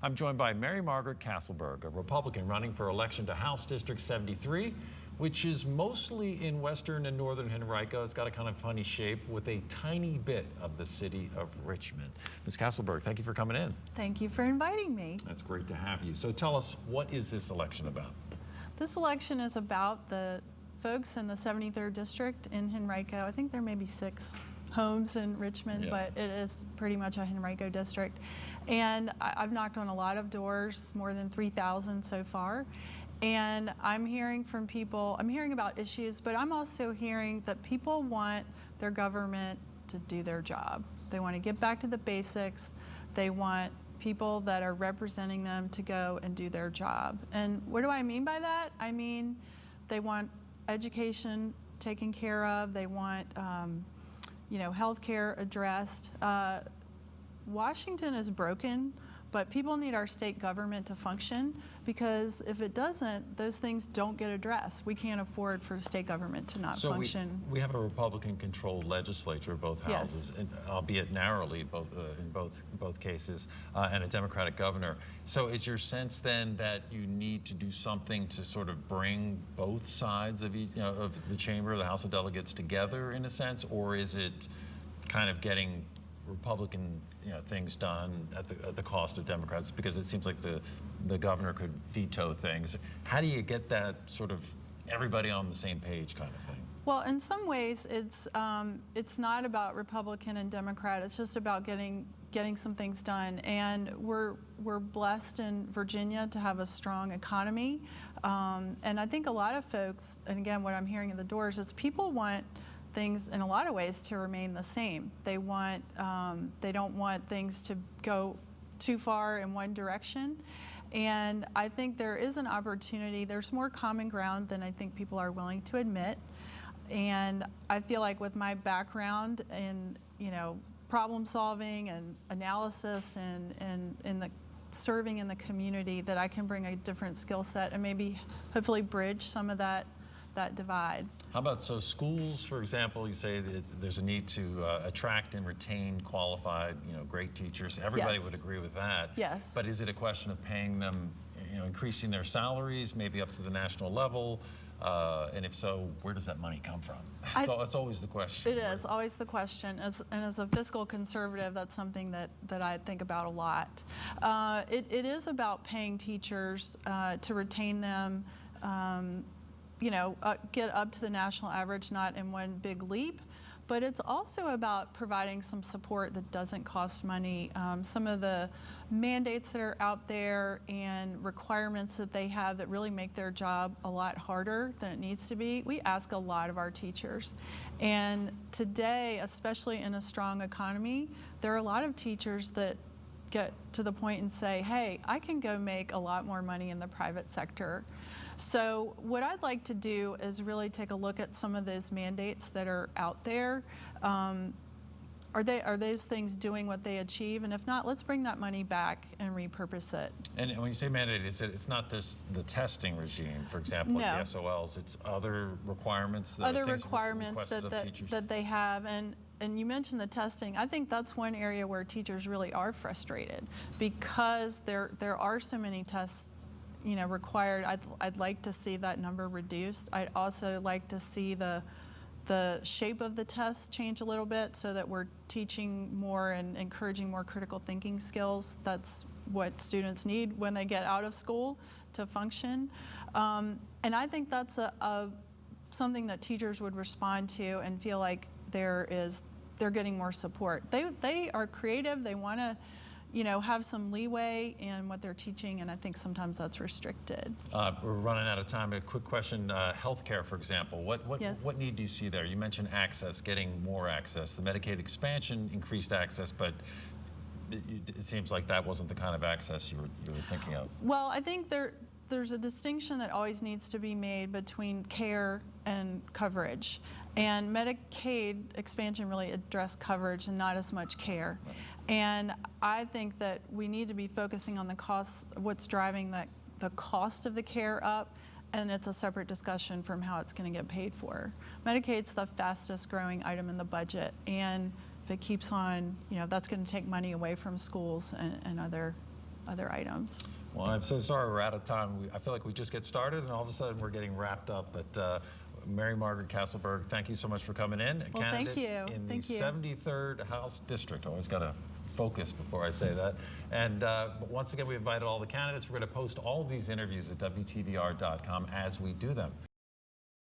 I'm joined by Margaret Kastelberg, a Republican running for election to House District 73, which is mostly in western and northern Henrico. It's got a kind of funny shape with a tiny bit of the city of Richmond. Ms. Kastelberg, thank you for coming in. Thank you for inviting me. That's great to have you. So tell us, what is this election about? This election is about the folks in the 73rd District in Henrico. I think there may be 6 homes in Richmond, but it is pretty much a Henrico district. And I've knocked on a lot of doors, more than 3,000 so far. And I'm hearing from people, I'm hearing about issues, but I'm also hearing that people want their government to do their job. They want to get back to the basics. They want people that are representing them to go and do their job. And what do I mean by that? I mean, they want education taken care of. They want health care addressed. Washington is broken, but people need our state government to function, because if it doesn't, those things don't get addressed. We can't afford for state government to not function. We have a Republican-controlled legislature, both houses, and, albeit narrowly, in both cases, and a Democratic governor. So is your sense then that you need to do something to sort of bring both sides of of the chamber, the House of Delegates, together in a sense, or is it kind of getting Republican things done at the cost of Democrats, because it seems like the governor could veto things? How do you get that sort of everybody on the same page kind of thing? Well, in some ways, it's not about Republican and Democrat. It's just about getting some things done. And we're blessed in Virginia to have a strong economy. And I think a lot of folks, and again, what I'm hearing in the doors is people want things in a lot of ways to remain the same. They want, they don't want things to go too far in one direction. And I think there is an opportunity. There's more common ground than I think people are willing to admit. And I feel like with my background in, problem solving and analysis and in the serving in the community, that I can bring a different skill set and maybe hopefully bridge some of that divide. How about, so schools, for example, you say that there's a need to attract and retain qualified, great teachers. Everybody would agree with that. Yes. But is it a question of paying them, increasing their salaries, maybe up to the national level? And if so, where does that money come from? It's always the question. It is always the question. And as a fiscal conservative, that's something that I think about a lot. It is about paying teachers to retain them, get up to the national average, not in one big leap, but it's also about providing some support that doesn't cost money. Some of the mandates that are out there and requirements that they have that really make their job a lot harder than it needs to be, we ask a lot of our teachers. And today, especially in a strong economy, there are a lot of teachers that get to the point and say, hey, I can go make a lot more money in the private sector. So what I'd like to do is really take a look at some of those mandates that are out there. Are those things doing what they achieve? And if not, let's bring that money back and repurpose it. And when you say mandate, it's not just the testing regime, for example, like the SOLs, it's other requirements that that they have. And you mentioned the testing. I think that's one area where teachers really are frustrated, because there are so many tests required. I'd like to see that number reduced. I'd also like to see the shape of the test change a little bit, so that we're teaching more and encouraging more critical thinking skills. That's what students need when they get out of school to function. And I think that's something that teachers would respond to and feel like they're getting more support. They are creative. They want to have some leeway in what they're teaching, and I think sometimes that's restricted. We're running out of time. A quick question, healthcare, for example. What need do you see there? You mentioned access, getting more access. The Medicaid expansion increased access, but it seems like that wasn't the kind of access you were thinking of. Well, I think there's a distinction that always needs to be made between care and coverage. And Medicaid expansion really addressed coverage and not as much care. Right. And I think that we need to be focusing on the costs, what's driving the cost of the care up, and it's a separate discussion from how it's going to get paid for. Medicaid's the fastest growing item in the budget, and if it keeps on, that's going to take money away from schools and other other items. Well, I'm so sorry we're out of time. I feel like we just get started, and all of a sudden we're getting wrapped up. But Mary Margaret Kastelberg, thank you so much for coming in. Well, thank you. In Thank the you. 73rd House District. Always got to focus before I say that. And but once again, we invited all the candidates. We're going to post all of these interviews at WTVR.com as we do them.